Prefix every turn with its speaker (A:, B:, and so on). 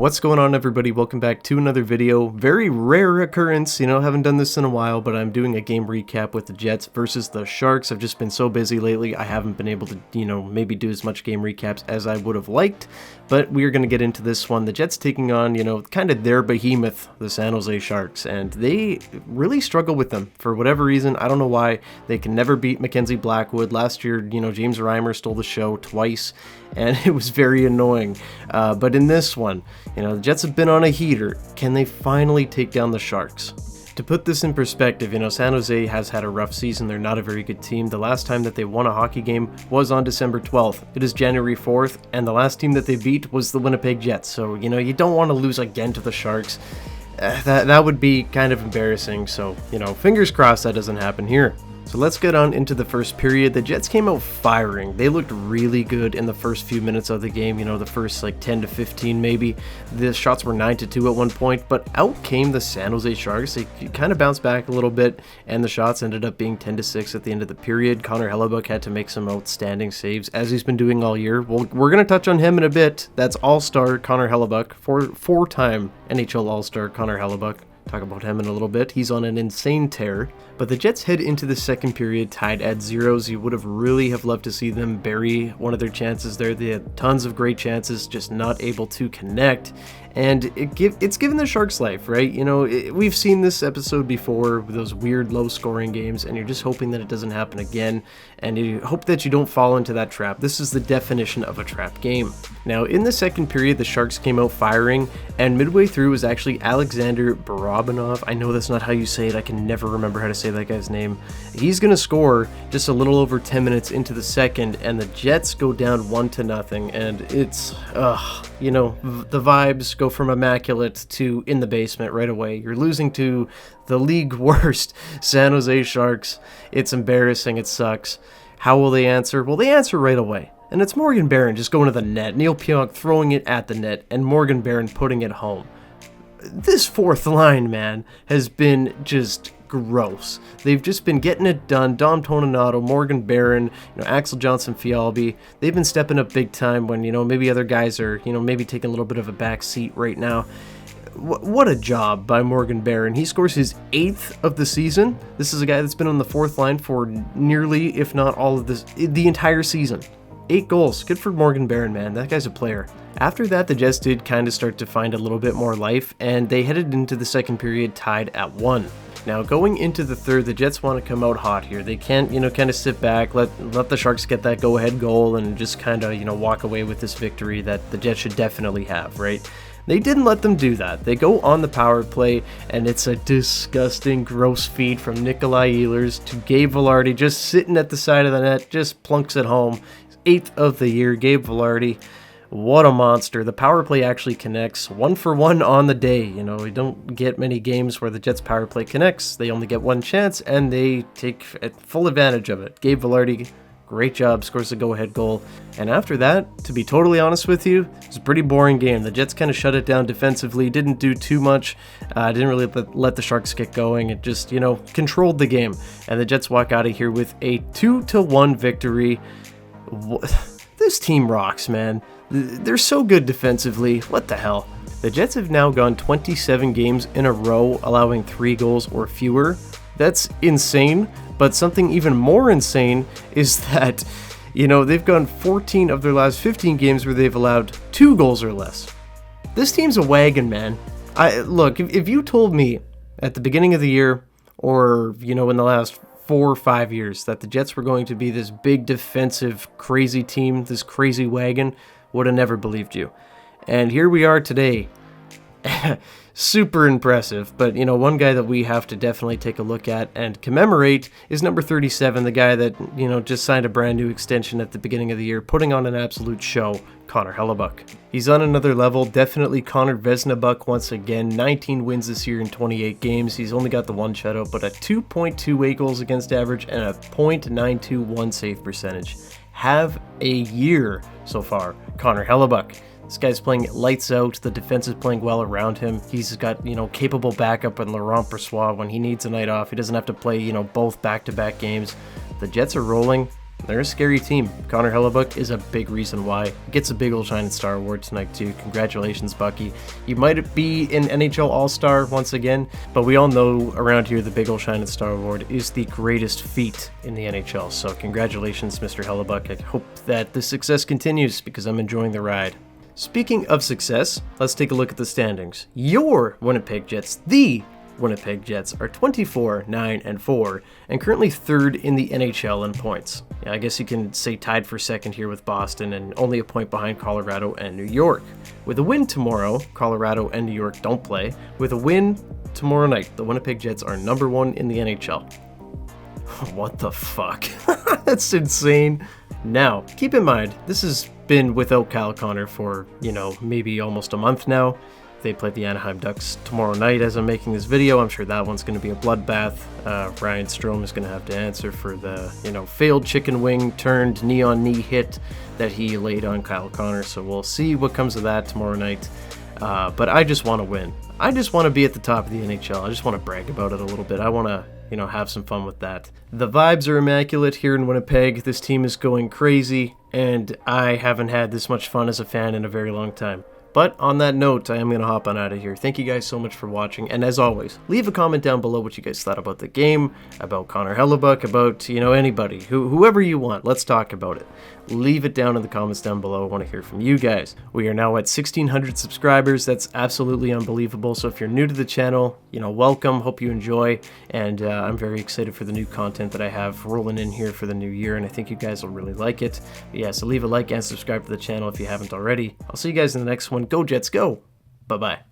A: What's going on, everybody? Welcome back to another video. Very rare occurrence, haven't done this in a while, but I'm doing a game recap with the Jets versus the Sharks. I've just been so busy lately, I haven't been able to, maybe do as much game recaps as I would have liked, but we are going to get into this one. The Jets taking on, kind of their behemoth, the San Jose Sharks, and they really struggle with them for whatever reason. I don't know why. They can never beat Mackenzie Blackwood. Last year, James Reimer stole the show twice, and it was very annoying. But in this one, the Jets have been on a heater. Can they finally take down the Sharks? To put this in perspective, San Jose has had a rough season. They're not a very good team. The last time that they won a hockey game was on December 12th. It is January 4th, and the last team that they beat was the Winnipeg Jets. So, you don't want to lose again to the Sharks. That would be kind of embarrassing. So, fingers crossed that doesn't happen here. So let's get on into the first period. The Jets came out firing. They looked really good in the first few minutes of the game, the first 10 to 15 maybe. The shots were 9-2 at one point, but out came the San Jose Sharks. They kind of bounced back a little bit, and the shots ended up being 10-6 at the end of the period. Connor Hellebuyck had to make some outstanding saves, as he's been doing all year. Well, we're going to touch on him in a bit. That's All-Star Connor Hellebuyck, four-time NHL All-Star Connor Hellebuyck. Talk about him in a little bit. He's on an insane tear. But the Jets head into the second period tied at 0s. You would have really loved to see them bury one of their chances there. They had tons of great chances, just not able to connect. And it's given the Sharks life, right? We've seen this episode before with those weird low-scoring games, and you're just hoping that it doesn't happen again, and you hope that you don't fall into that trap. This is the definition of a trap game. Now, in the second period, the Sharks came out firing, and midway through was actually Alexander Barabanov. I know that's not how you say it. I can never remember how to say that guy's name. He's going to score just a little over 10 minutes into the second, and the Jets go down 1-0, and it's, the vibes go from immaculate to in the basement right away. You're losing to the league worst San Jose Sharks. It's embarrassing. It sucks. How will they answer? Well, they answer right away. And it's Morgan Barron just going to the net. Neil Pionk throwing it at the net, and Morgan Barron putting it home. This fourth line, man, has been just gross. They've just been getting it done. Dom Toninato, Morgan Barron, Axel Johnson-Fialbi. They've been stepping up big time when, maybe other guys are, maybe taking a little bit of a back seat right now. What a job by Morgan Barron. He scores his 8th of the season. This is a guy that's been on the fourth line for nearly, if not all of the entire season. 8 goals. Good for Morgan Barron, man. That guy's a player. After that, the Jets did kind of start to find a little bit more life, and they headed into the second period tied at 1. Now, going into the third, the Jets want to come out hot here. They can't, kind of sit back, let the Sharks get that go-ahead goal and just kind of, walk away with this victory that the Jets should definitely have, right? They didn't let them do that. They go on the power play, and it's a disgusting, gross feed from Nikolai Ehlers to Gabe Vilardi, just sitting at the side of the net, just plunks it home. 8th of the year, Gabe Vilardi. What a monster. The power play actually connects 1-for-1 on the day. We don't get many games where the Jets power play connects. They only get one chance, and they take full advantage of it. Gabe Vilardi, great job, scores the go-ahead goal. And after that, to be totally honest with you, it was a pretty boring game. The Jets kind of shut it down defensively, didn't do too much, didn't really let the Sharks get going. It just, controlled the game. And the Jets walk out of here with a 2-1 victory. This team rocks, man. They're so good defensively. What the hell? The Jets have now gone 27 games in a row, allowing 3 goals or fewer. That's insane, but something even more insane is that, they've gone 14 of their last 15 games where they've allowed 2 goals or less. This team's a wagon, man. Look, if you told me at the beginning of the year, or, in the last 4 or 5 years, that the Jets were going to be this big defensive crazy team, this crazy wagon, would have never believed you. And here we are today. Super impressive. But, one guy that we have to definitely take a look at and commemorate is number 37, the guy that, just signed a brand new extension at the beginning of the year, putting on an absolute show, Connor Hellebuyck. He's on another level, definitely Connor Vezina-Buck once again. 19 wins this year in 28 games. He's only got the one shutout, but a 2.28 goals against average and a .921 save percentage. Have a year so far, Connor Hellebuyck. This guy's playing lights out. The defense is playing well around him. He's got, capable backup in Laurent Brossoit when he needs a night off. He doesn't have to play, both back-to-back games. The Jets are rolling. they're a scary team. Connor Hellebuck is a big reason why. Gets a big old Shining Star Award tonight too. Congratulations, Bucky. You might be an NHL All-Star once again, but we all know around here the big old Shining Star Award is the greatest feat in the NHL. So congratulations, Mr. Hellebuck. I hope that the success continues because I'm enjoying the ride. Speaking of success, let's take a look at the standings. Your Winnipeg Jets, the Winnipeg Jets, are 24-9-4 and currently third in the NHL in points. Yeah, I guess you can say tied for second here with Boston and only a point behind Colorado and New York. With a win tomorrow, Colorado and New York don't play. With a win tomorrow night, the Winnipeg Jets are number 1 in the NHL. What the fuck? That's insane. Now, keep in mind, this has been without Kyle Connor for, maybe almost a month now. They play the Anaheim Ducks tomorrow night as I'm making this video. I'm sure that one's going to be a bloodbath. Ryan Strome is going to have to answer for the, failed chicken wing turned knee-on-knee hit that he laid on Kyle Connor. So we'll see what comes of that tomorrow night. But I just want to win. I just want to be at the top of the NHL. I just want to brag about it a little bit. I want to, have some fun with that. The vibes are immaculate here in Winnipeg. This team is going crazy, and I haven't had this much fun as a fan in a very long time. But on that note, I am going to hop on out of here. Thank you guys so much for watching, and as always, leave a comment down below what you guys thought about the game, about Connor Hellebuck, about, anybody, whoever you want. Let's talk about it. Leave it down in the comments down below. I want to hear from you guys. We are now at 1,600 subscribers. That's absolutely unbelievable. So if you're new to the channel, welcome. Hope you enjoy, and I'm very excited for the new content that I have rolling in here for the new year, and I think you guys will really like it. But yeah, so leave a like and subscribe to the channel if you haven't already. I'll see you guys in the next one. Go Jets, go! Bye-bye.